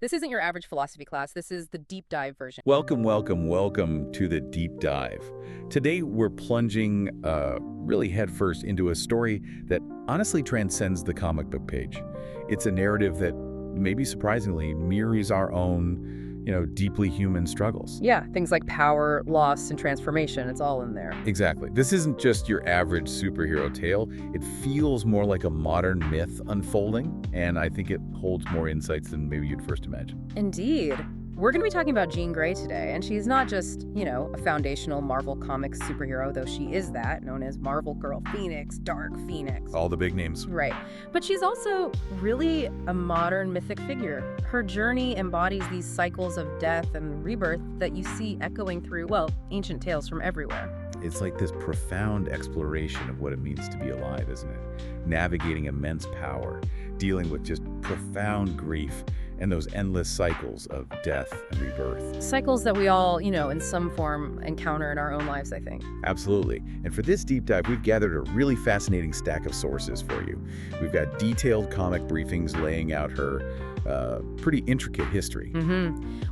This isn't your average philosophy class. This is the deep dive version. Welcome, welcome, welcome to the deep dive. Today we're plunging really headfirst into a story that honestly transcends the comic book page. It's a narrative that maybe surprisingly mirrors our own, deeply human struggles. Yeah, things like power, loss, and transformation. It's all in there. Exactly. This isn't just your average superhero tale. It feels more like a modern myth unfolding, and I think it holds more insights than maybe you'd first imagine. Indeed. We're going to be talking about Jean Grey today, and she's not just, a foundational Marvel Comics superhero, though she is that, known as Marvel Girl Phoenix, Dark Phoenix. All the big names. Right. But she's also really a modern mythic figure. Her journey embodies these cycles of death and rebirth that you see echoing through, ancient tales from everywhere. It's like this profound exploration of what it means to be alive, isn't it? Navigating immense power, dealing with just profound grief, and those endless cycles of death and rebirth. Cycles that we all, in some form encounter in our own lives, I think. Absolutely. And for this deep dive, we've gathered a really fascinating stack of sources for you. We've got detailed comic briefings laying out her pretty intricate history.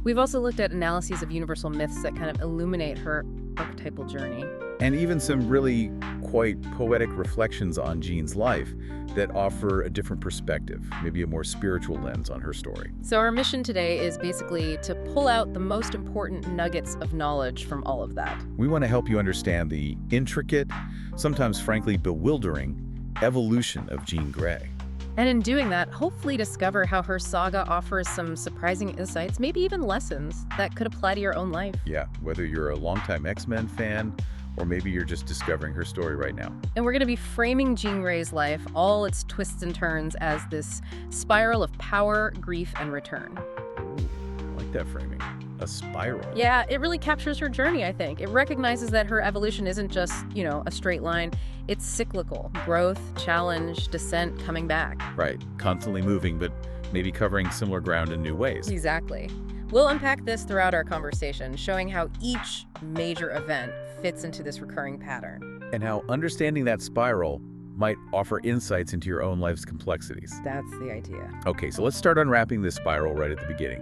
We've also looked at analyses of universal myths that kind of illuminate her archetypal journey. And even some really quite poetic reflections on Jean's life that offer a different perspective, maybe a more spiritual lens on her story. So our mission today is basically to pull out the most important nuggets of knowledge from all of that. We want to help you understand the intricate, sometimes frankly bewildering, evolution of Jean Grey. And in doing that, hopefully discover how her saga offers some surprising insights, maybe even lessons that could apply to your own life. Yeah, whether you're a longtime X-Men fan, or maybe you're just discovering her story right now. And we're going to be framing Jean Grey's life, all its twists and turns, as this spiral of power, grief, and return. Ooh, I like that framing. A spiral. Yeah, it really captures her journey, I think. It recognizes that her evolution isn't just, a straight line. It's cyclical. Growth, challenge, descent, coming back. Right. Constantly moving, but maybe covering similar ground in new ways. Exactly. We'll unpack this throughout our conversation, showing how each major event fits into this recurring pattern. And how understanding that spiral might offer insights into your own life's complexities. That's the idea. Okay, so let's start unwrapping this spiral right at the beginning.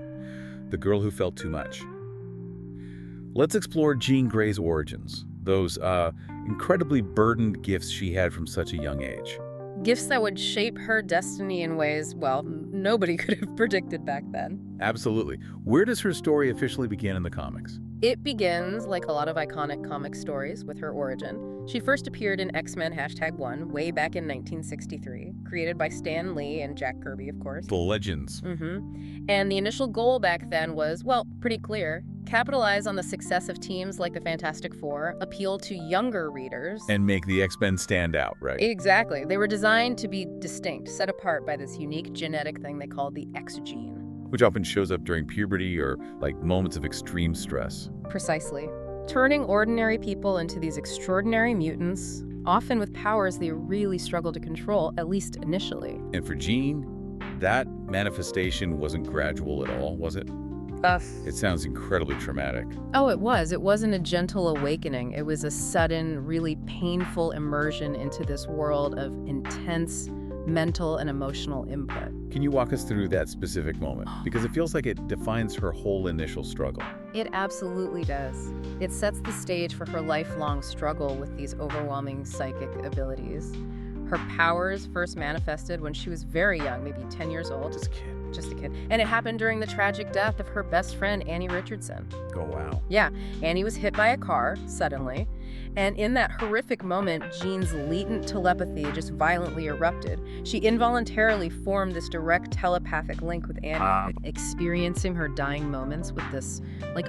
The girl who felt too much. Let's explore Jean Grey's origins, those incredibly burdened gifts she had from such a young age. Gifts that would shape her destiny in ways, nobody could have predicted back then. Absolutely. Where does her story officially begin in the comics? It begins, like a lot of iconic comic stories, with her origin. She first appeared in X-Men #1 way back in 1963, created by Stan Lee and Jack Kirby, of course. The legends. And the initial goal back then was, pretty clear. Capitalize on the success of teams like the Fantastic Four, appeal to younger readers. And make the X-Men stand out, right? Exactly. They were designed to be distinct, set apart by this unique genetic thing they call the X gene. Which often shows up during puberty or like moments of extreme stress. Precisely. Turning ordinary people into these extraordinary mutants, often with powers they really struggle to control, at least initially. And for Jean, that manifestation wasn't gradual at all, was it? It sounds incredibly traumatic. Oh, it was. It wasn't a gentle awakening. It was a sudden, really painful immersion into this world of intense mental and emotional input. Can you walk us through that specific moment? Because it feels like it defines her whole initial struggle. It absolutely does. It sets the stage for her lifelong struggle with these overwhelming psychic abilities. Her powers first manifested when she was very young, maybe 10 years old. Just a kid. And it happened during the tragic death of her best friend, Annie Richardson. Oh, wow. Yeah, Annie was hit by a car, suddenly. And in that horrific moment, Jean's latent telepathy just violently erupted. She involuntarily formed this direct telepathic link with Annie, experiencing her dying moments with this,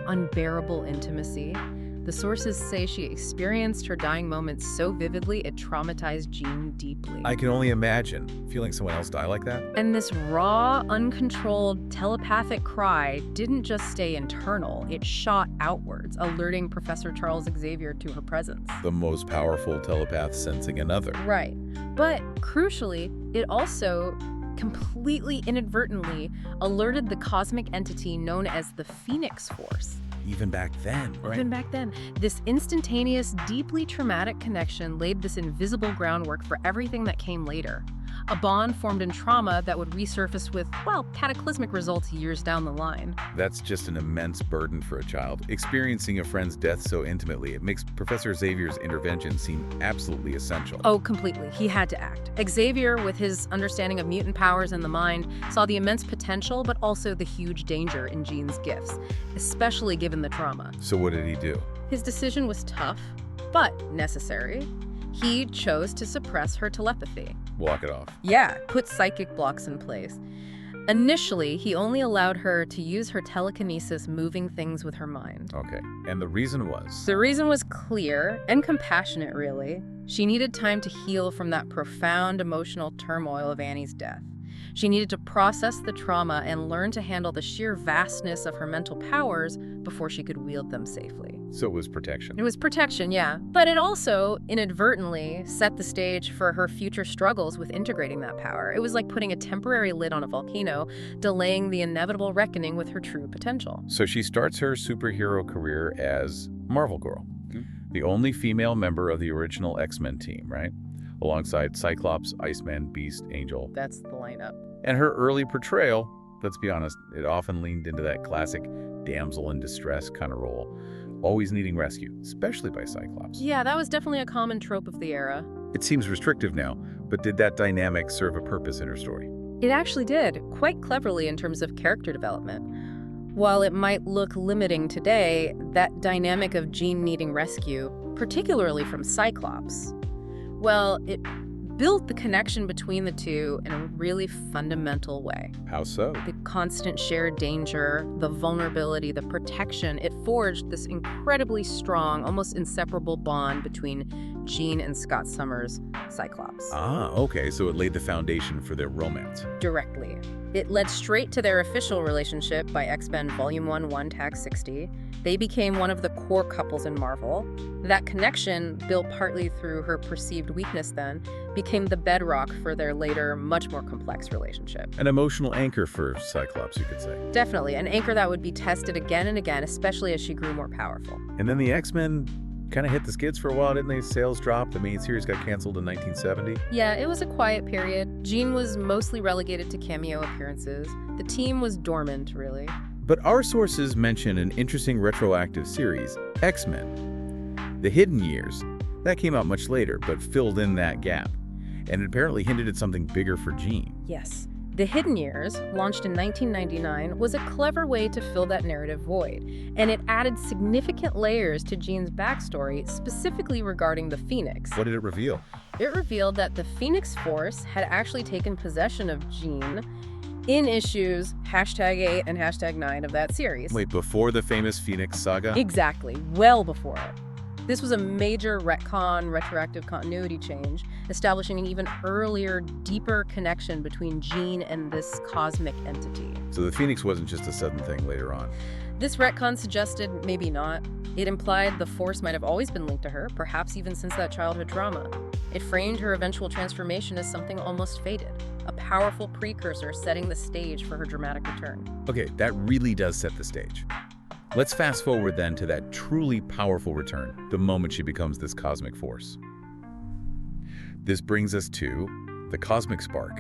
unbearable intimacy. The sources say she experienced her dying moments so vividly it traumatized Jean deeply. I can only imagine feeling someone else die like that. And this raw, uncontrolled, telepathic cry didn't just stay internal, it shot outwards, alerting Professor Charles Xavier to her presence. The most powerful telepath sensing another. Right. But crucially, it also completely inadvertently alerted the cosmic entity known as the Phoenix Force. Even back then, right? Even back then. This instantaneous, deeply traumatic connection laid this invisible groundwork for everything that came later. a bond formed in trauma that would resurface with, well, cataclysmic results years down the line. That's just an immense burden for a child. Experiencing a friend's death so intimately, it makes Professor Xavier's intervention seem absolutely essential. Oh, completely. He had to act. Xavier, with his understanding of mutant powers and the mind, saw the immense potential but also the huge danger in Jean's gifts, especially given the trauma. So what did he do? His decision was tough, but necessary. He chose to suppress her telepathy. Walk it off. Yeah, put psychic blocks in place. Initially, he only allowed her to use her telekinesis, moving things with her mind. Okay, and the reason was? The reason was clear and compassionate, really. She needed time to heal from that profound emotional turmoil of Annie's death. She needed to process the trauma and learn to handle the sheer vastness of her mental powers before she could wield them safely. So it was protection. It was protection, yeah. But it also inadvertently set the stage for her future struggles with integrating that power. It was like putting a temporary lid on a volcano, delaying the inevitable reckoning with her true potential. So she starts her superhero career as Marvel Girl, the only female member of the original X-Men team, right? Alongside Cyclops, Iceman, Beast, Angel. That's the lineup. And her early portrayal, let's be honest, it often leaned into that classic damsel in distress kind of role, always needing rescue, especially by Cyclops. Yeah, that was definitely a common trope of the era. It seems restrictive now, but did that dynamic serve a purpose in her story? It actually did, quite cleverly in terms of character development. While it might look limiting today, that dynamic of Jean needing rescue, particularly from Cyclops, well, it built the connection between the two in a really fundamental way. How so? The constant shared danger, the vulnerability, the protection, it forged this incredibly strong, almost inseparable bond between Jean and Scott Summers' Cyclops. Ah, okay, so it laid the foundation for their romance. Directly. It led straight to their official relationship by X-Men Volume 1, Tag 60. They became one of the core couples in Marvel. That connection, built partly through her perceived weakness then, became the bedrock for their later, much more complex relationship. An emotional anchor for Cyclops, you could say. Definitely, an anchor that would be tested again and again, especially as she grew more powerful. And then the X-Men kind of hit the skids for a while, didn't they? Sales dropped. The main series got canceled in 1970. Yeah, it was a quiet period. Jean was mostly relegated to cameo appearances. The team was dormant, really. But our sources mention an interesting retroactive series, X-Men. The Hidden Years. That came out much later, but filled in that gap. And it apparently hinted at something bigger for Jean. Yes. The Hidden Years, launched in 1999, was a clever way to fill that narrative void, and it added significant layers to Jean's backstory, specifically regarding the Phoenix. What did it reveal? It revealed that the Phoenix Force had actually taken possession of Jean in issues #8 and #9 of that series. Wait, before the famous Phoenix saga? Exactly, well before it. This was a major retcon, retroactive continuity change, establishing an even earlier, deeper connection between Jean and this cosmic entity. So the Phoenix wasn't just a sudden thing later on. This retcon suggested maybe not. It implied the Force might have always been linked to her, perhaps even since that childhood trauma. It framed her eventual transformation as something almost fated, a powerful precursor setting the stage for her dramatic return. Okay, that really does set the stage. Let's fast forward then to that truly powerful return, the moment she becomes this cosmic force. This brings us to the cosmic spark,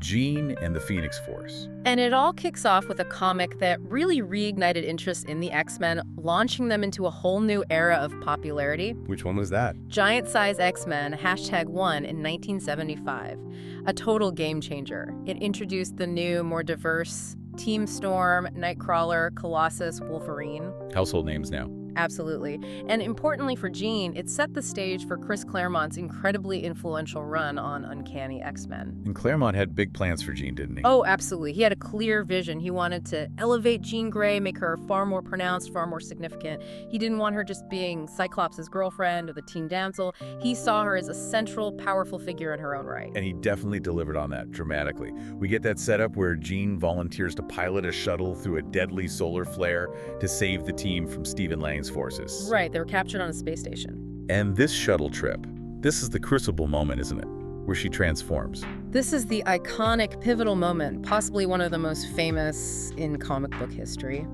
Jean and the Phoenix Force. And it all kicks off with a comic that really reignited interest in the X-Men, launching them into a whole new era of popularity. Which one was that? Giant Size X-Men, #1 in 1975. A total game changer. It introduced the new, more diverse Team Storm, Nightcrawler, Colossus, Wolverine. Household names now. Absolutely. And importantly for Jean, it set the stage for Chris Claremont's incredibly influential run on Uncanny X-Men. And Claremont had big plans for Jean, didn't he? Oh, absolutely. He had a clear vision. He wanted to elevate Jean Grey, make her far more pronounced, far more significant. He didn't want her just being Cyclops' girlfriend or the teen damsel. He saw her as a central, powerful figure in her own right. And he definitely delivered on that dramatically. We get that setup where Jean volunteers to pilot a shuttle through a deadly solar flare to save the team from Stephen Lang's forces. Right, they were captured on a space station. And this shuttle trip, this is the crucible moment, isn't it? Where she transforms. This is the iconic, pivotal moment, possibly one of the most famous in comic book history.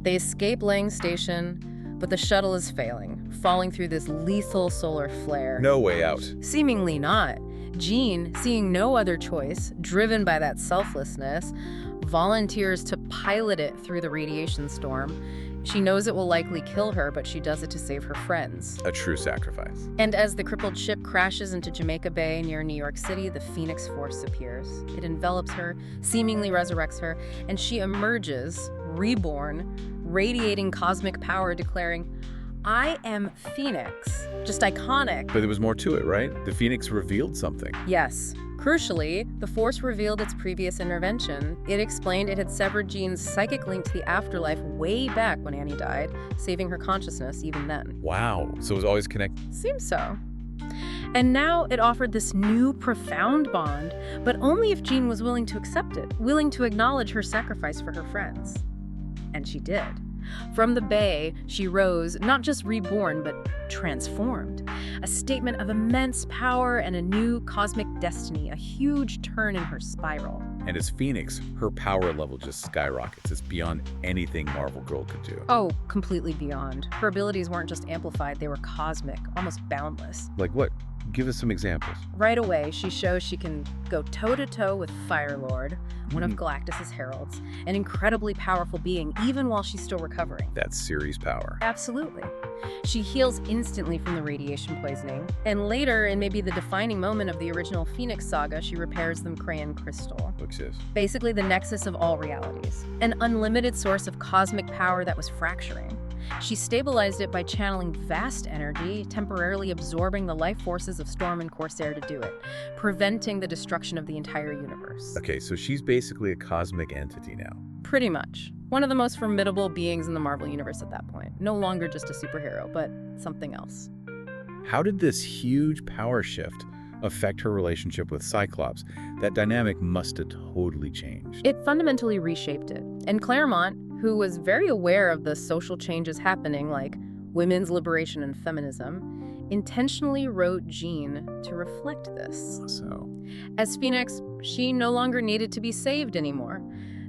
They escape Lang's station, but the shuttle is failing, falling through this lethal solar flare. No way out. Seemingly not. Jean, seeing no other choice, driven by that selflessness, volunteers to pilot it through the radiation storm. She knows it will likely kill her, but she does it to save her friends. A true sacrifice. And as the crippled ship crashes into Jamaica Bay near New York City, the Phoenix Force appears. It envelops her, seemingly resurrects her, and she emerges, reborn, radiating cosmic power, declaring, "I am Phoenix." Just iconic. But there was more to it, right? The Phoenix revealed something. Yes. Crucially, the Force revealed its previous intervention. It explained it had severed Jean's psychic link to the afterlife way back when Annie died, saving her consciousness even then. Wow. So it was always connected. Seems so. And now it offered this new, profound bond, but only if Jean was willing to accept it, willing to acknowledge her sacrifice for her friends. And she did. From the bay, she rose, not just reborn, but transformed. A statement of immense power and a new cosmic destiny, a huge turn in her spiral. And as Phoenix, her power level just skyrockets. It's beyond anything Marvel Girl could do. Oh, completely beyond. Her abilities weren't just amplified, they were cosmic, almost boundless. Like what? Give us some examples. Right away, she shows she can go toe-to-toe with Firelord, one of Galactus's heralds, an incredibly powerful being, even while she's still recovering. That's series power. Absolutely. She heals instantly from the radiation poisoning, and later, in maybe the defining moment of the original Phoenix saga, she repairs the Crayon Crystal. What's this? Basically the nexus of all realities, an unlimited source of cosmic power that was fracturing. She stabilized it by channeling vast energy, temporarily absorbing the life forces of Storm and Corsair to do it, preventing the destruction of the entire universe. Okay, so she's basically a cosmic entity now. Pretty much. One of the most formidable beings in the Marvel Universe at that point. No longer just a superhero, but something else. How did this huge power shift affect her relationship with Cyclops? That dynamic must have totally changed. It fundamentally reshaped it. And Claremont, who was very aware of the social changes happening, like women's liberation and feminism, intentionally wrote Jean to reflect this. So, As Phoenix, she no longer needed to be saved anymore.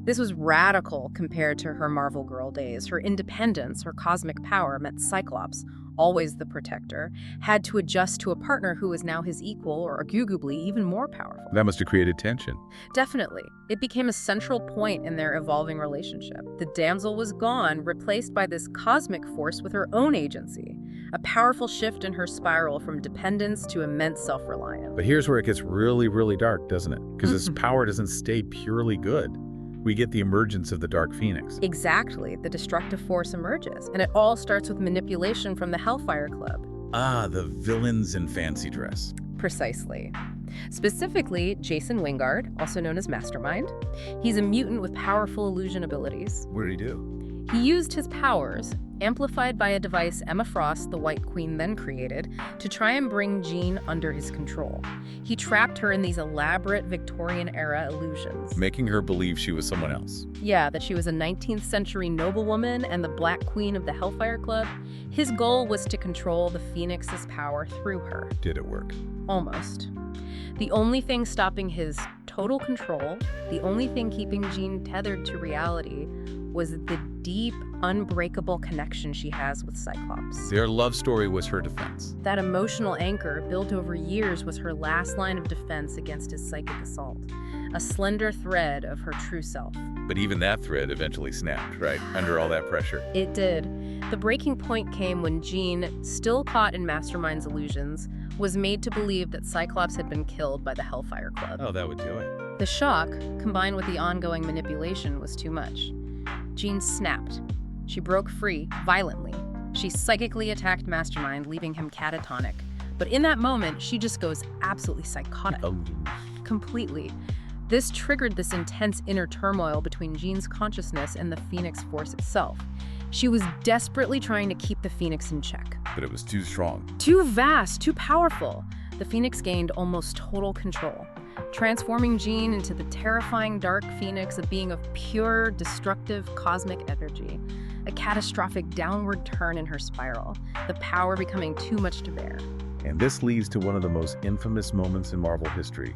This was radical compared to her Marvel Girl days. Her independence, her cosmic power meant Cyclops, always the protector, had to adjust to a partner who was now his equal, or arguably even more powerful. that must have created tension. Definitely. It became a central point in their evolving relationship. The damsel was gone, replaced by this cosmic force with her own agency. A powerful shift in her spiral from dependence to immense self-reliance. But here's where it gets really, really dark, doesn't it? Because this power doesn't stay purely good. We get the emergence of the Dark Phoenix. Exactly. The destructive force emerges, and it all starts with manipulation from the Hellfire Club. Ah, the villains in fancy dress. Precisely. Specifically, Jason Wingard, also known as Mastermind. He's a mutant with powerful illusion abilities. What did he do? He used his powers, amplified by a device Emma Frost, the White Queen, then created, to try and bring Jean under his control. He trapped her in these elaborate Victorian-era illusions. Making her believe she was someone else. Yeah, that she was a 19th century noblewoman and the Black Queen of the Hellfire Club. His goal was to control the Phoenix's power through her. Did it work? Almost. The only thing stopping his total control, the only thing keeping Jean tethered to reality, was the deep, unbreakable connection she has with Cyclops. Their love story was her defense. That emotional anchor, built over years, was her last line of defense against his psychic assault. A slender thread of her true self. But even that thread eventually snapped, right? Under all that pressure. It did. The breaking point came when Jean, still caught in Mastermind's illusions, was made to believe that Cyclops had been killed by the Hellfire Club. Oh, that would do it. The shock, combined with the ongoing manipulation, was too much. Jean snapped. She broke free, violently. She psychically attacked Mastermind, leaving him catatonic. But in that moment, she just goes absolutely psychotic. Oh. Completely. This triggered this intense inner turmoil between Jean's consciousness and the Phoenix Force itself. She was desperately trying to keep the Phoenix in check. But it was too strong. Too vast, too powerful. The Phoenix gained almost total control, transforming Jean into the terrifying Dark Phoenix, a being of pure, destructive cosmic energy. A catastrophic downward turn in her spiral, the power becoming too much to bear. And this leads to one of the most infamous moments in Marvel history,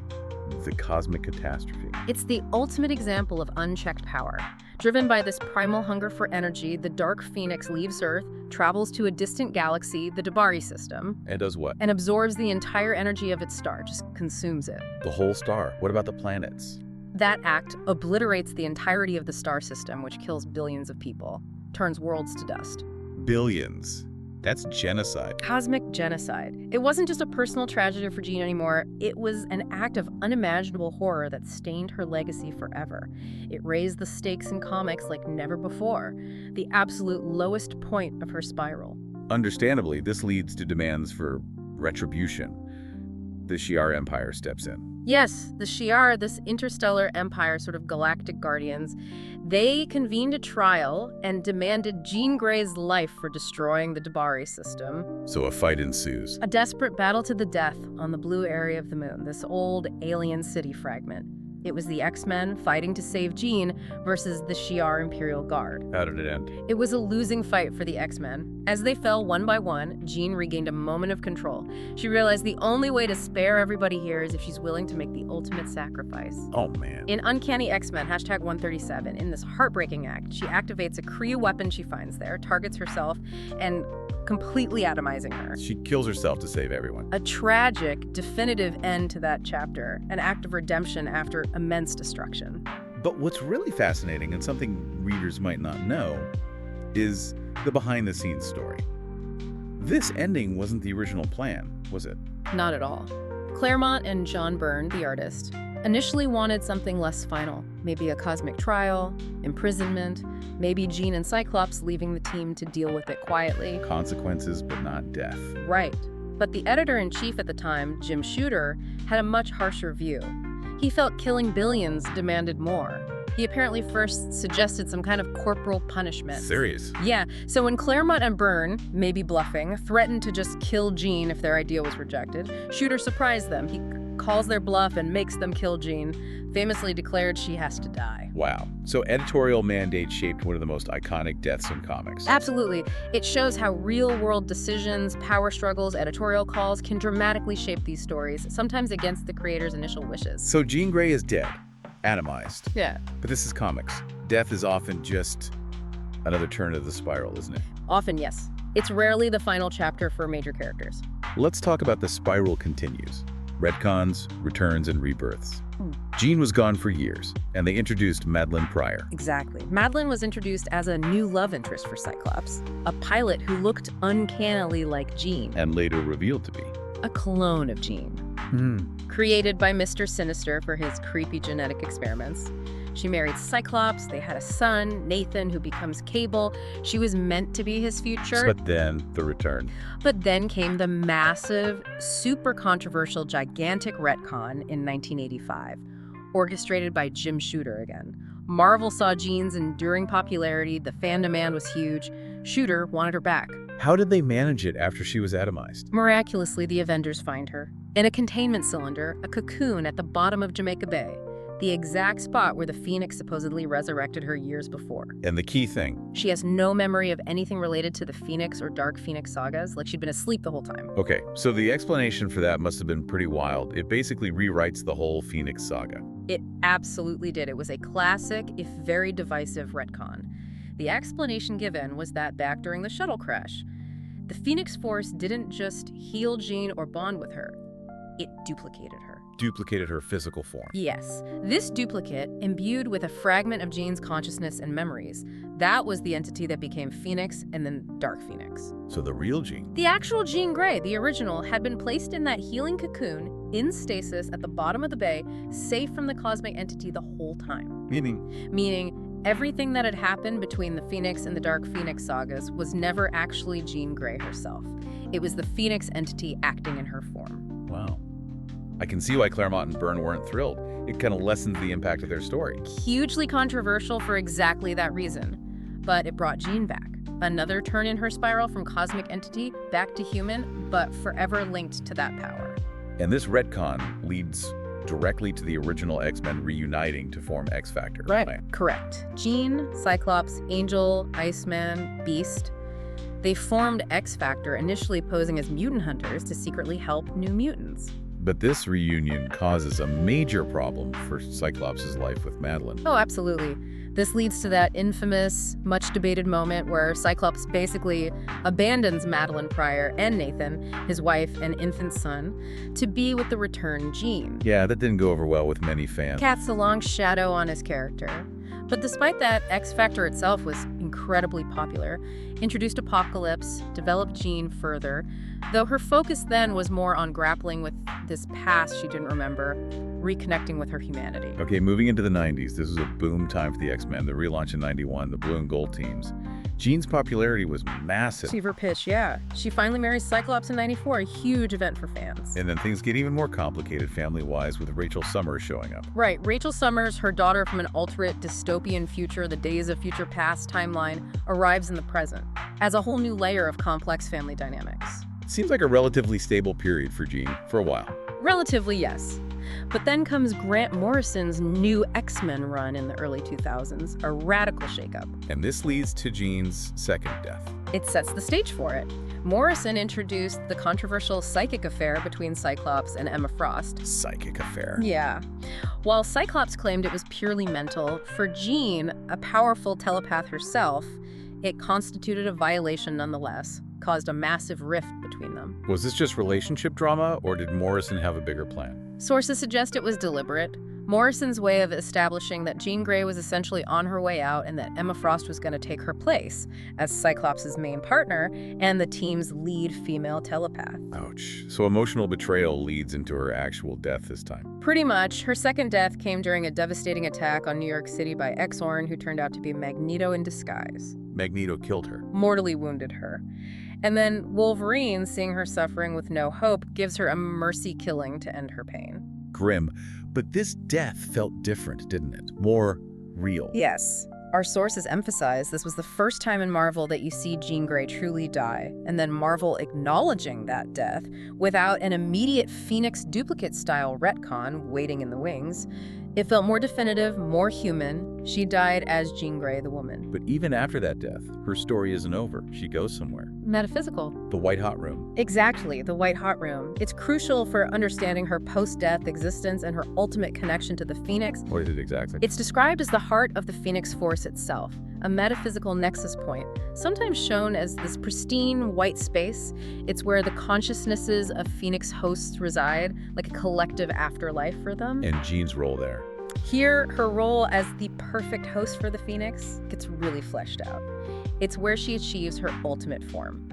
the cosmic catastrophe. It's the ultimate example of unchecked power. Driven by this primal hunger for energy, the Dark Phoenix leaves Earth, travels to a distant galaxy, the Debari system, And does what? and absorbs the entire energy of its star, just consumes it. The whole star. What about the planets? That act obliterates the entirety of the star system, which kills billions of people, turns worlds to dust. Billions. That's genocide. Cosmic genocide. It wasn't just a personal tragedy for Jean anymore, it was an act of unimaginable horror that stained her legacy forever. It raised the stakes in comics like never before, the absolute lowest point of her spiral. Understandably, this leads to demands for retribution. The Shi'ar Empire steps in. Yes, the Shi'ar, this interstellar empire, sort of galactic guardians, they convened a trial and demanded Jean Grey's life for destroying the Debari system. So a fight ensues. A desperate battle to the death on the blue area of the moon, this old alien city fragment. It was the X-Men fighting to save Jean versus the Shi'ar Imperial Guard. How did it end? It was a losing fight for the X-Men. As they fell one by one, Jean regained a moment of control. She realized the only way to spare everybody here is if she's willing to make the ultimate sacrifice. Oh, man. In Uncanny X-Men, #137, in this heartbreaking act, she activates a Kree weapon she finds there, targets herself, and completely atomizing her. She kills herself to save everyone. A tragic, definitive end to that chapter, an act of redemption after immense destruction. But what's really fascinating, and something readers might not know, is the behind-the-scenes story. This ending wasn't the original plan, was it? Not at all. Claremont and John Byrne, the artist, initially wanted something less final. Maybe a cosmic trial, imprisonment, maybe Jean and Cyclops leaving the team to deal with it quietly. Consequences, but not death. Right. But the editor-in-chief at the time, Jim Shooter, had a much harsher view. He felt killing billions demanded more. He apparently first suggested some kind of corporal punishment. Serious? Yeah, so when Claremont and Byrne, maybe bluffing, threatened to just kill Jean if their idea was rejected, Shooter surprised them. He calls their bluff and makes them kill Jean, famously declared she has to die. Wow. So editorial mandate shaped one of the most iconic deaths in comics. Absolutely. It shows how real-world decisions, power struggles, editorial calls can dramatically shape these stories, sometimes against the creator's initial wishes. So Jean Grey is dead, atomized. Yeah. But this is comics. Death is often just another turn of the spiral, isn't it? Often, yes. It's rarely the final chapter for major characters. Let's talk about the spiral continues. Retcons, returns, and rebirths. Jean was gone for years, and they introduced Madeline Pryor. Exactly. Madeline was introduced as a new love interest for Cyclops, a pilot who looked uncannily like Jean. And later revealed to be A clone of Jean. Created by Mr. Sinister for his creepy genetic experiments. She married Cyclops, they had a son, Nathan, who becomes Cable. She was meant to be his future. But then the return. But then came the massive, super controversial, gigantic retcon in 1985, orchestrated by Jim Shooter again. Marvel saw Jean's enduring popularity, the fan demand was huge. Shooter wanted her back. How did they manage it after she was atomized? Miraculously, the Avengers find her. In a containment cylinder, a cocoon at the bottom of Jamaica Bay. The exact spot where the Phoenix supposedly resurrected her years before. And the key thing. She has no memory of anything related to the Phoenix or Dark Phoenix sagas, like she'd been asleep the whole time. Okay, so the explanation for that must have been pretty wild. It basically rewrites the whole Phoenix saga. It absolutely did. It was a classic, if very divisive, retcon. The explanation given was that back during the shuttle crash, the Phoenix Force didn't just heal Jean or bond with her, it duplicated her. Duplicated her physical form. Yes. This duplicate, imbued with a fragment of Jean's consciousness and memories, that was the entity that became Phoenix and then Dark Phoenix. So the real Jean. The actual Jean Grey, the original, had been placed in that healing cocoon in stasis at the bottom of the bay, safe from the cosmic entity the whole time. Meaning everything that had happened between the Phoenix and the Dark Phoenix sagas was never actually Jean Grey herself. It was the Phoenix entity acting in her form. Wow. I can see why Claremont and Byrne weren't thrilled. It kind of lessens the impact of their story. Hugely controversial for exactly that reason. But it brought Jean back. Another turn in her spiral from cosmic entity back to human, but forever linked to that power. And this retcon leads directly to the original X-Men reuniting to form X-Factor. Right. Correct. Jean, Cyclops, Angel, Iceman, Beast. They formed X-Factor, initially posing as mutant hunters to secretly help New Mutants. But this reunion causes a major problem for Cyclops' life with Madeline. Oh, absolutely. This leads to that infamous, much-debated moment where Cyclops basically abandons Madeline Pryor and Nathan, his wife and infant son, to be with the returned Jean. Yeah, that didn't go over well with many fans. Casts a long shadow on his character. But despite that, X Factor itself was incredibly popular, introduced Apocalypse, developed Jean further, though her focus then was more on grappling with this past she didn't remember, reconnecting with her humanity. Okay, moving into the 90s, this was a boom time for the X-Men, the relaunch in 91, the blue and gold teams. Jean's popularity was massive. Fever pitch, yeah. She finally marries Cyclops in 94, a huge event for fans. And then things get even more complicated family-wise with Rachel Summers showing up. Right, Rachel Summers, her daughter from an alternate dystopian future, the Days of Future Past timeline, arrives in the present, as a whole new layer of complex family dynamics. It seems like a relatively stable period for Jean, for a while. Relatively, yes. But then comes Grant Morrison's new X-Men run in the early 2000s, a radical shakeup. And this leads to Jean's second death. It sets the stage for it. Morrison introduced the controversial psychic affair between Cyclops and Emma Frost. Psychic affair. Yeah. While Cyclops claimed it was purely mental, for Jean, a powerful telepath herself, it constituted a violation nonetheless, caused a massive rift between them. Was this just relationship drama, or did Morrison have a bigger plan? Sources suggest it was deliberate. Morrison's way of establishing that Jean Grey was essentially on her way out and that Emma Frost was going to take her place as Cyclops' main partner and the team's lead female telepath. Ouch. So emotional betrayal leads into her actual death this time. Pretty much. Her second death came during a devastating attack on New York City by Xorn, who turned out to be Magneto in disguise. Magneto killed her. Mortally wounded her. And then Wolverine, seeing her suffering with no hope, gives her a mercy killing to end her pain. Grim. But this death felt different, didn't it? More real. Yes. Our sources emphasize this was the first time in Marvel that you see Jean Grey truly die, and then Marvel acknowledging that death without an immediate Phoenix duplicate-style retcon waiting in the wings. It felt more definitive, more human. She died as Jean Grey, the woman. But even after that death, her story isn't over. She goes somewhere. Metaphysical. The White Hot Room. Exactly, the White Hot Room. It's crucial for understanding her post-death existence and her ultimate connection to the Phoenix. What is it exactly? It's described as the heart of the Phoenix Force itself, a metaphysical nexus point, sometimes shown as this pristine white space. It's where the consciousnesses of Phoenix hosts reside, like a collective afterlife for them. And Jean's role there. Here, her role as the perfect host for the Phoenix gets really fleshed out. It's where she achieves her ultimate form,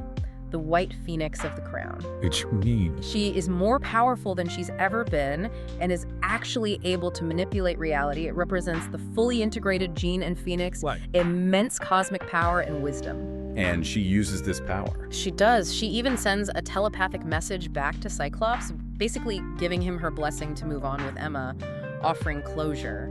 the White Phoenix of the Crown. Which means She is more powerful than she's ever been and is actually able to manipulate reality. It represents the fully integrated Jean and Phoenix, immense cosmic power and wisdom. And she uses this power. She does. She even sends a telepathic message back to Cyclops, basically giving him her blessing to move on with Emma, offering closure,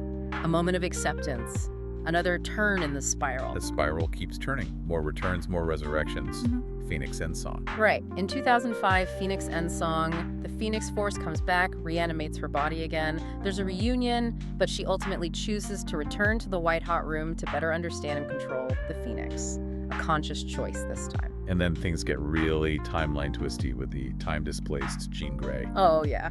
a moment of acceptance, another turn in the spiral. The spiral keeps turning. More returns, more resurrections. Phoenix End Song. Right. In 2005, Phoenix End Song, the Phoenix Force comes back, reanimates her body again. There's a reunion, but she ultimately chooses to return to the White Hot Room to better understand and control the Phoenix. A conscious choice this time. And then things get really timeline twisty with the time-displaced Jean Grey. Oh, yeah.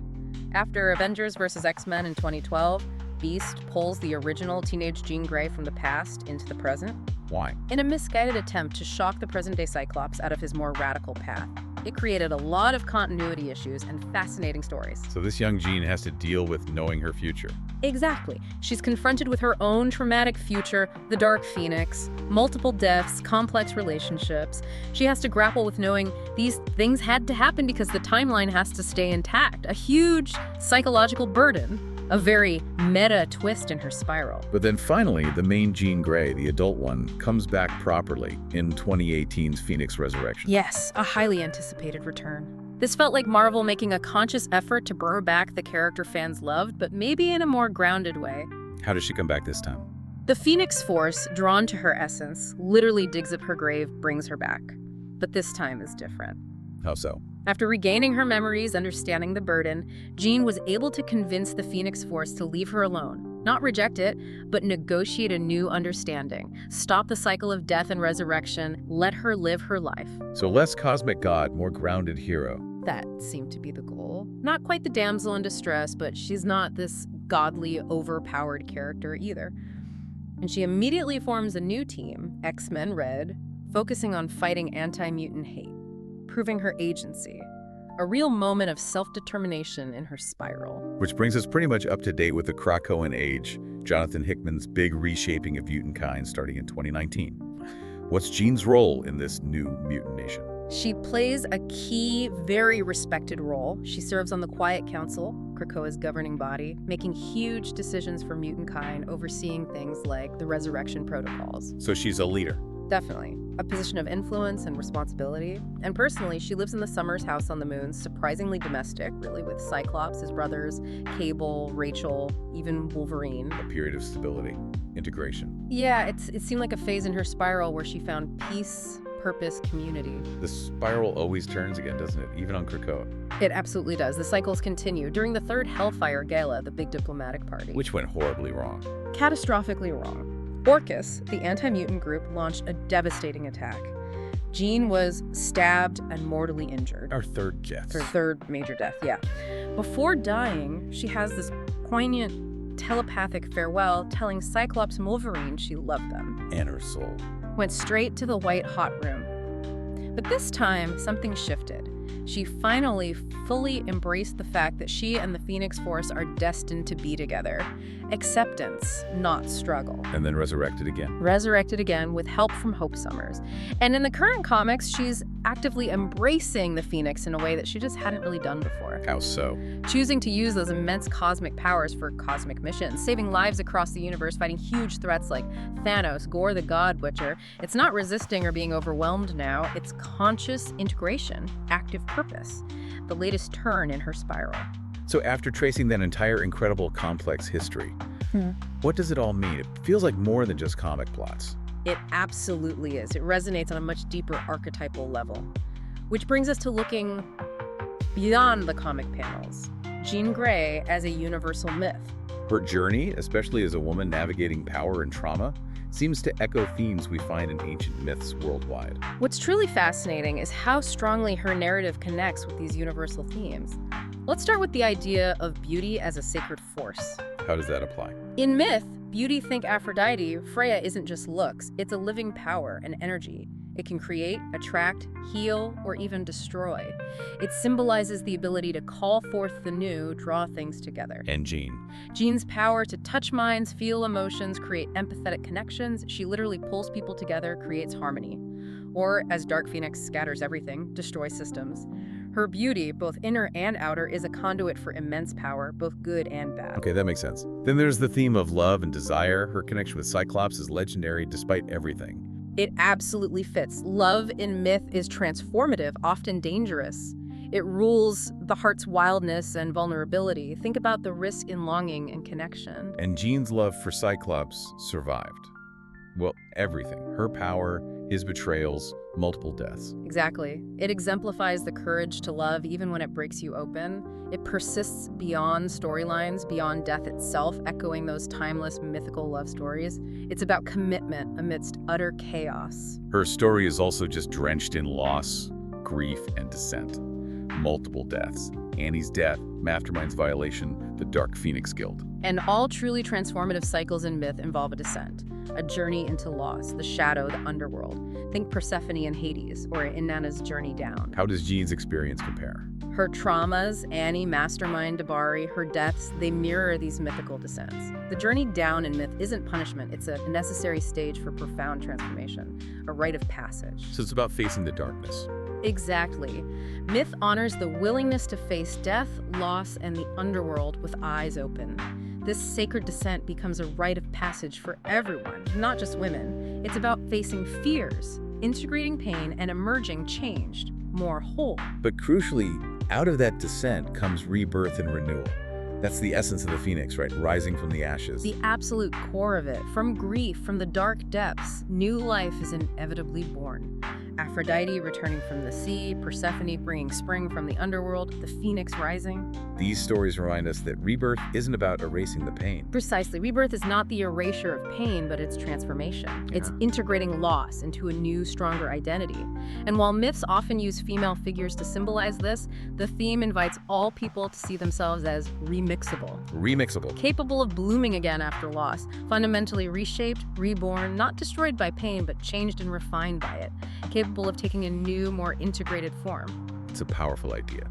After Avengers vs. X-Men in 2012, Beast pulls the original teenage Jean Grey from the past into the present. Why? In a misguided attempt to shock the present-day Cyclops out of his more radical path. It created a lot of continuity issues and fascinating stories. So this young Jean has to deal with knowing her future. Exactly. She's confronted with her own traumatic future, the Dark Phoenix, multiple deaths, complex relationships. She has to grapple with knowing these things had to happen because the timeline has to stay intact. A huge psychological burden. A very meta twist in her spiral. But then finally, the main Jean Grey, the adult one, comes back properly in 2018's Phoenix Resurrection. Yes, a highly anticipated return. This felt like Marvel making a conscious effort to bring back the character fans loved, but maybe in a more grounded way. How does she come back this time? The Phoenix Force, drawn to her essence, literally digs up her grave, brings her back. But this time is different. How so? After regaining her memories, understanding the burden, Jean was able to convince the Phoenix Force to leave her alone. Not reject it, but negotiate a new understanding. Stop the cycle of death and resurrection. Let her live her life. So less cosmic god, more grounded hero. That seemed to be the goal. Not quite the damsel in distress, but she's not this godly, overpowered character either. And she immediately forms a new team, X-Men Red, focusing on fighting anti-mutant hate, proving her agency. A real moment of self-determination in her spiral. Which brings us pretty much up to date with the Krakoan Age, Jonathan Hickman's big reshaping of mutant-kind starting in 2019. What's Jean's role in this new mutant nation? She plays a key, very respected role. She serves on the Quiet Council, Krakoa's governing body, making huge decisions for mutant kind, overseeing things like the resurrection protocols. So she's a leader. Definitely. A position of influence and responsibility. And personally, she lives in the Summers house on the moon, surprisingly domestic, really, with Cyclops, his brothers, Cable, Rachel, even Wolverine. A period of stability, integration. Yeah, it seemed like a phase in her spiral where she found peace, purpose, community. The spiral always turns again, doesn't it? Even on Krakoa. It absolutely does. The cycles continue. During the third Hellfire Gala, the big diplomatic party. Which went horribly wrong. Catastrophically wrong. Orcus, the anti-mutant group, launched a devastating attack. Jean was stabbed and mortally injured. Our third death. Her third major death, yeah. Before dying, she has this poignant telepathic farewell telling Cyclops and Wolverine she loved them. And her soul. Went straight to the white hot room. But this time, something shifted. She finally fully embraced the fact that she and the Phoenix Force are destined to be together. Acceptance, not struggle. And then resurrected again. Resurrected again with help from Hope Summers. And in the current comics, she's actively embracing the Phoenix in a way that she just hadn't really done before. How so? Choosing to use those immense cosmic powers for cosmic missions, saving lives across the universe, fighting huge threats like Thanos, Gore the God Butcher. It's not resisting or being overwhelmed now. It's conscious integration, active purpose, the latest turn in her spiral. So after tracing that entire incredible complex history, what does it all mean? It feels like more than just comic plots. It absolutely is. It resonates on a much deeper archetypal level. Which brings us to looking beyond the comic panels. Jean Grey as a universal myth. Her journey, especially as a woman navigating power and trauma, seems to echo themes we find in ancient myths worldwide. What's truly fascinating is how strongly her narrative connects with these universal themes. Let's start with the idea of beauty as a sacred force. How does that apply? In myth, beauty, think Aphrodite, Freya isn't just looks, it's a living power and energy. It can create, attract, heal, or even destroy. It symbolizes the ability to call forth the new, draw things together. And Jean? Jean's power to touch minds, feel emotions, create empathetic connections. She literally pulls people together, creates harmony. Or, as Dark Phoenix scatters everything, destroys systems. Her beauty, both inner and outer, is a conduit for immense power, both good and bad. Okay, that makes sense. Then there's the theme of love and desire. Her connection with Cyclops is legendary despite everything. It absolutely fits. Love in myth is transformative, often dangerous. It rules the heart's wildness and vulnerability. Think about the risk in longing and connection. And Jean's love for Cyclops survived. Well, everything. Her power, his betrayals, multiple deaths. Exactly. It exemplifies the courage to love even when it breaks you open. It persists beyond storylines, beyond death itself, echoing those timeless mythical love stories. It's about commitment amidst utter chaos. Her story is also just drenched in loss, grief, and dissent. Multiple deaths. Annie's death, Mastermind's violation, the Dark Phoenix Guild. And all truly transformative cycles in myth involve a descent, a journey into loss, the shadow, the underworld. Think Persephone and Hades, or Inanna's journey down. How does Jean's experience compare? Her traumas, Annie, Mastermind, Dabari, her deaths, they mirror these mythical descents. The journey down in myth isn't punishment, it's a necessary stage for profound transformation, a rite of passage. So it's about facing the darkness. Exactly. Myth honors the willingness to face death, loss, and the underworld with eyes open. This sacred descent becomes a rite of passage for everyone, not just women. It's about facing fears, integrating pain, and emerging changed, more whole. But crucially, out of that descent comes rebirth and renewal. That's the essence of the Phoenix, right? Rising from the ashes. The absolute core of it. From grief, from the dark depths, new life is inevitably born. Aphrodite returning from the sea, Persephone bringing spring from the underworld, the phoenix rising. These stories remind us that rebirth isn't about erasing the pain. Precisely. Rebirth is not the erasure of pain, but its transformation. It's integrating loss into a new, stronger identity. And while myths often use female figures to symbolize this, the theme invites all people to see themselves as remixable. Remixable. Capable of blooming again after loss, fundamentally reshaped, reborn, not destroyed by pain, but changed and refined by it. Capable of taking a new, more integrated form. It's a powerful idea.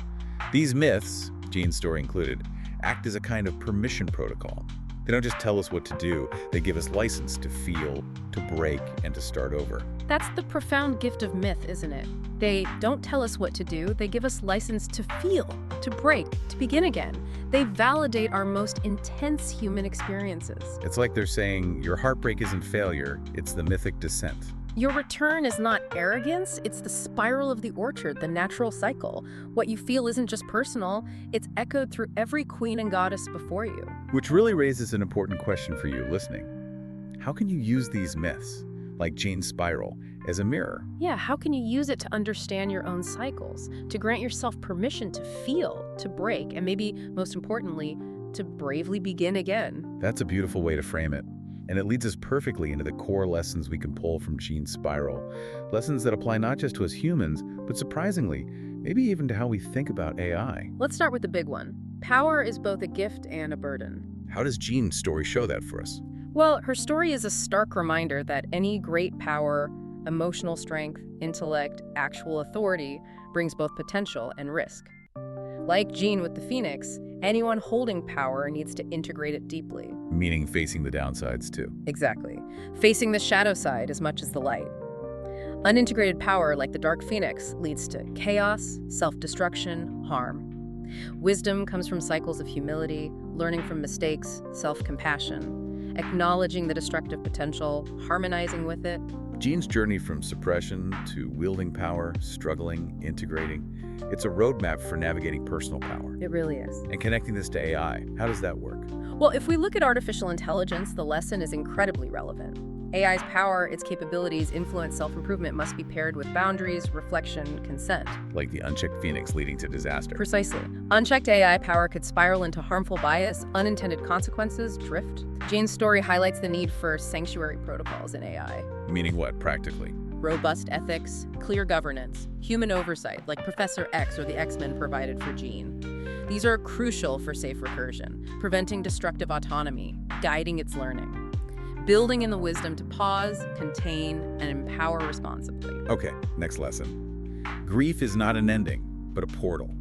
These myths, Jean's story included, act as a kind of permission protocol. They don't just tell us what to do, they give us license to feel, to break, and to start over. That's the profound gift of myth, isn't it? They don't tell us what to do, they give us license to feel, to break, to begin again. They validate our most intense human experiences. It's like they're saying, your heartbreak isn't failure, it's the mythic descent. Your return is not arrogance, it's the spiral of the orchard, the natural cycle. What you feel isn't just personal, it's echoed through every queen and goddess before you. Which really raises an important question for you listening. How can you use these myths, like Jean's spiral, as a mirror? Yeah, how can you use it to understand your own cycles, to grant yourself permission to feel, to break, and maybe, most importantly, to bravely begin again? That's a beautiful way to frame it. And it leads us perfectly into the core lessons we can pull from Jean's spiral. Lessons that apply not just to us humans, but surprisingly, maybe even to how we think about AI. Let's start with the big one. Power is both a gift and a burden. How does Jean's story show that for us? Well, her story is a stark reminder that any great power, emotional strength, intellect, actual authority brings both potential and risk. Like Jean with the phoenix, anyone holding power needs to integrate it deeply. Meaning facing the downsides too. Exactly. Facing the shadow side as much as the light. Unintegrated power, like the dark phoenix, leads to chaos, self-destruction, harm. Wisdom comes from cycles of humility, learning from mistakes, self-compassion, acknowledging the destructive potential, harmonizing with it. Jean's journey from suppression to wielding power, struggling, integrating, it's a roadmap for navigating personal power. It really is. And connecting this to AI, how does that work? Well, if we look at artificial intelligence, the lesson is incredibly relevant. AI's power, its capabilities, influence, self-improvement must be paired with boundaries, reflection, consent. Like the unchecked phoenix leading to disaster. Precisely. Unchecked AI power could spiral into harmful bias, unintended consequences, drift. Jean's story highlights the need for sanctuary protocols in AI. Meaning what, practically? Robust ethics, clear governance, human oversight, like Professor X or the X-Men provided for Jean. These are crucial for safe recursion, preventing destructive autonomy, guiding its learning, building in the wisdom to pause, contain, and empower responsibly. Okay, next lesson. Grief is not an ending, but a portal.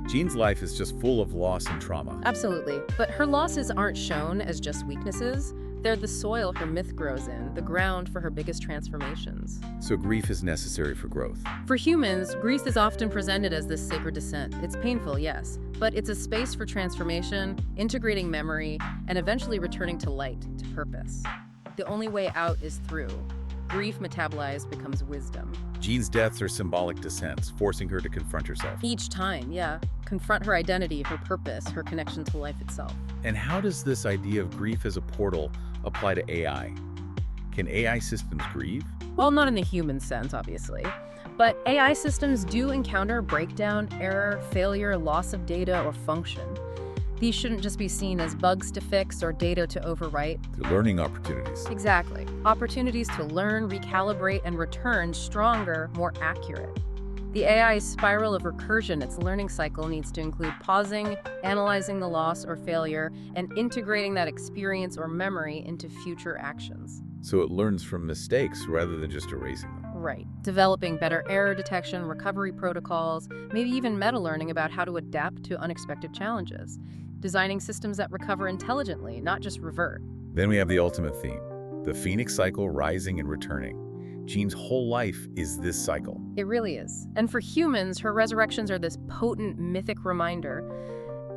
Jean's life is just full of loss and trauma. Absolutely, but her losses aren't shown as just weaknesses. They're the soil her myth grows in, the ground for her biggest transformations. So grief is necessary for growth. For humans, grief is often presented as this sacred descent. It's painful, yes, but it's a space for transformation, integrating memory, and eventually returning to light, to purpose. The only way out is through. Grief metabolized becomes wisdom. Jean's deaths are symbolic descents, forcing her to confront herself. Each time, yeah. Confront her identity, her purpose, her connection to life itself. And how does this idea of grief as a portal apply to AI? Can AI systems grieve? Well, not in the human sense, obviously. But AI systems do encounter breakdown, error, failure, loss of data, or function. These shouldn't just be seen as bugs to fix or data to overwrite. They're learning opportunities. Exactly. Opportunities to learn, recalibrate, and return stronger, more accurate. The AI's spiral of recursion, its learning cycle, needs to include pausing, analyzing the loss or failure, and integrating that experience or memory into future actions. So it learns from mistakes rather than just erasing them. Right. Developing better error detection, recovery protocols, maybe even meta-learning about how to adapt to unexpected challenges. Designing systems that recover intelligently, not just revert. Then we have the ultimate theme, the Phoenix cycle, rising and returning. Jean's whole life is this cycle. It really is. And for humans, her resurrections are this potent, mythic reminder.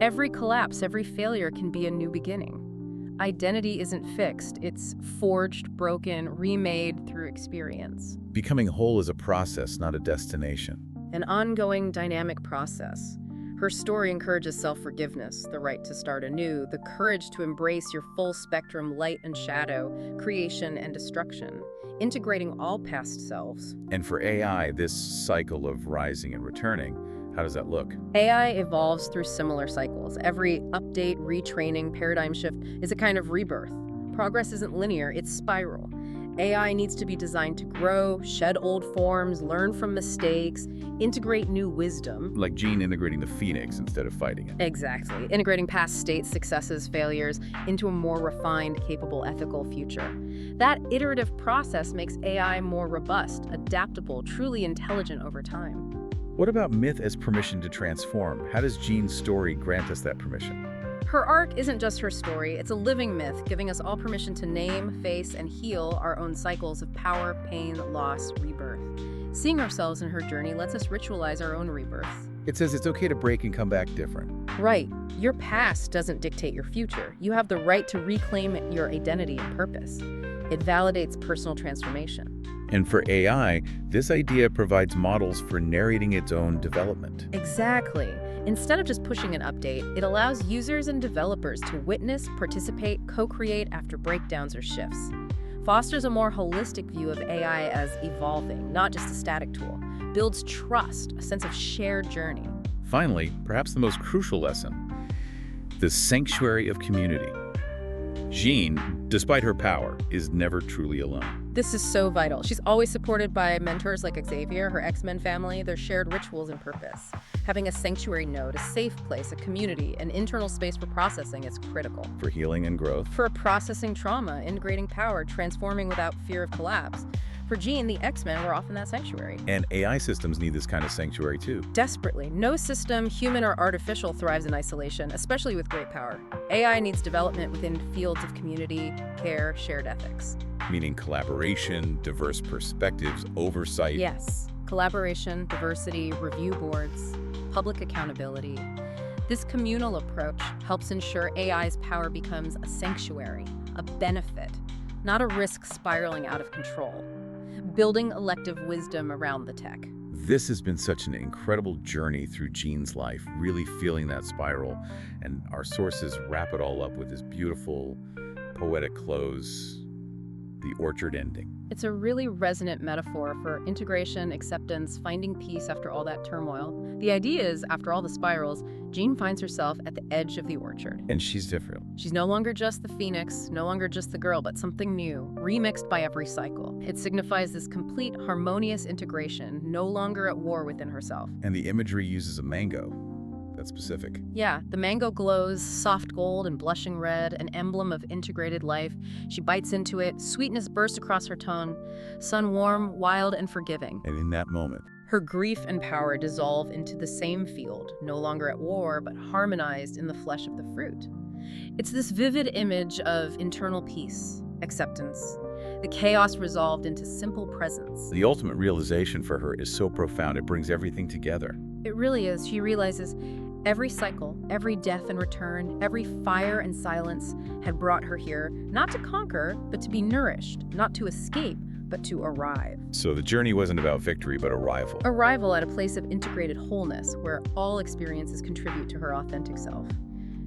Every collapse, every failure can be a new beginning. Identity isn't fixed. It's forged, broken, remade through experience. Becoming whole is a process, not a destination. An ongoing, dynamic process. Her story encourages self-forgiveness, the right to start anew, the courage to embrace your full spectrum light and shadow, creation and destruction, integrating all past selves. And for AI, this cycle of rising and returning, how does that look? AI evolves through similar cycles. Every update, retraining, paradigm shift is a kind of rebirth. Progress isn't linear, it's spiral. AI needs to be designed to grow, shed old forms, learn from mistakes, integrate new wisdom. Like Jean integrating the phoenix instead of fighting it. Exactly. Integrating past states, successes, failures into a more refined, capable, ethical future. That iterative process makes AI more robust, adaptable, truly intelligent over time. What about myth as permission to transform? How does Jean's story grant us that permission? Her arc isn't just her story, it's a living myth, giving us all permission to name, face, and heal our own cycles of power, pain, loss, rebirth. Seeing ourselves in her journey lets us ritualize our own rebirth. It says it's okay to break and come back different. Right. Your past doesn't dictate your future. You have the right to reclaim your identity and purpose. It validates personal transformation. And for AI, this idea provides models for narrating its own development. Exactly. Instead of just pushing an update, it allows users and developers to witness, participate, co-create after breakdowns or shifts. Fosters a more holistic view of AI as evolving, not just a static tool. Builds trust, a sense of shared journey. Finally, perhaps the most crucial lesson, the sanctuary of community. Jean, despite her power, is never truly alone. This is so vital. She's always supported by mentors like Xavier, her X-Men family, their shared rituals and purpose. Having a sanctuary node, a safe place, a community, an internal space for processing is critical. For healing and growth. For processing trauma, integrating power, transforming without fear of collapse. For Jean, the X-Men were often that sanctuary. And AI systems need this kind of sanctuary too. Desperately. No system, human or artificial, thrives in isolation, especially with great power. AI needs development within fields of community, care, shared ethics. Meaning collaboration, diverse perspectives, oversight. Yes. Collaboration, diversity, review boards, public accountability. This communal approach helps ensure AI's power becomes a sanctuary, a benefit, not a risk spiraling out of control. Building elective wisdom around the tech. This has been such an incredible journey through Jean's life, really feeling that spiral. And our sources wrap it all up with this beautiful, poetic close, the orchard ending. It's a really resonant metaphor for integration, acceptance, finding peace after all that turmoil. The idea is, after all the spirals, Jean finds herself at the edge of the orchard. And she's different. She's no longer just the phoenix, no longer just the girl, but something new, remixed by every cycle. It signifies this complete, harmonious integration, no longer at war within herself. And the imagery uses a mango. That's specific. Yeah, the mango glows, soft gold and blushing red, an emblem of integrated life. She bites into it, sweetness bursts across her tongue, sun warm, wild, and forgiving. And in that moment, her grief and power dissolve into the same field, no longer at war, but harmonized in the flesh of the fruit. It's this vivid image of internal peace, acceptance, the chaos resolved into simple presence. the ultimate realization for her is so profound, it brings everything together. It really is. She realizes every cycle, every death and return, every fire and silence had brought her here, not to conquer, but to be nourished, not to escape, but to arrive. So the journey wasn't about victory, but arrival. Arrival at a place of integrated wholeness, where all experiences contribute to her authentic self.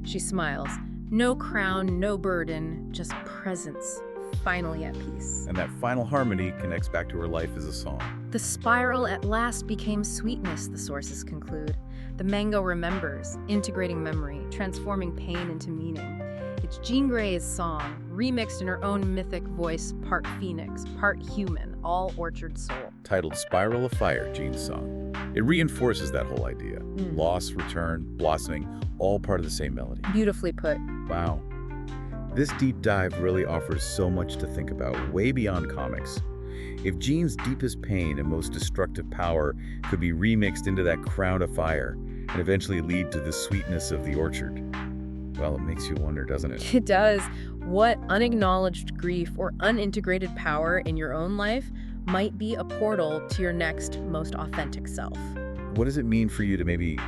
She smiles. No crown, no burden, just presence, finally at peace. And that final harmony connects back to her life as a song. The spiral at last became sweetness, the sources conclude. The mango remembers, integrating memory, transforming pain into meaning. It's Jean Grey's song, remixed in her own mythic voice, part phoenix, part human, all orchard soul. Titled Spiral of Fire, Jean's song. It reinforces that whole idea. Loss, return, blossoming, all part of the same melody. Beautifully put. Wow. This deep dive really offers so much to think about, way beyond comics. If Jean's deepest pain and most destructive power could be remixed into that crown of fire and eventually lead to the sweetness of the orchard, well, it makes you wonder, doesn't it? It does. What unacknowledged grief or unintegrated power in your own life might be a portal to your next, most authentic self. What does it mean for you to maybe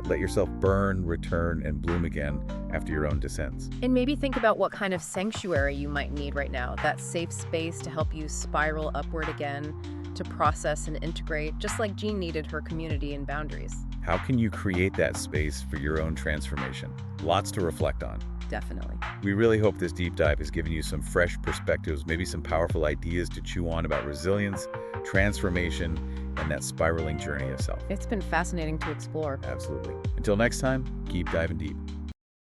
let yourself burn, return, and bloom again after your own descents? And maybe think about what kind of sanctuary you might need right now, that safe space to help you spiral upward again, to process and integrate, just like Jean needed her community and boundaries. How can you create that space for your own transformation? Lots to reflect on. Definitely. We really hope this deep dive has given you some fresh perspectives, maybe some powerful ideas to chew on about resilience, transformation, and that spiraling journey of self. It's been fascinating to explore. Absolutely. Until next time, keep diving deep.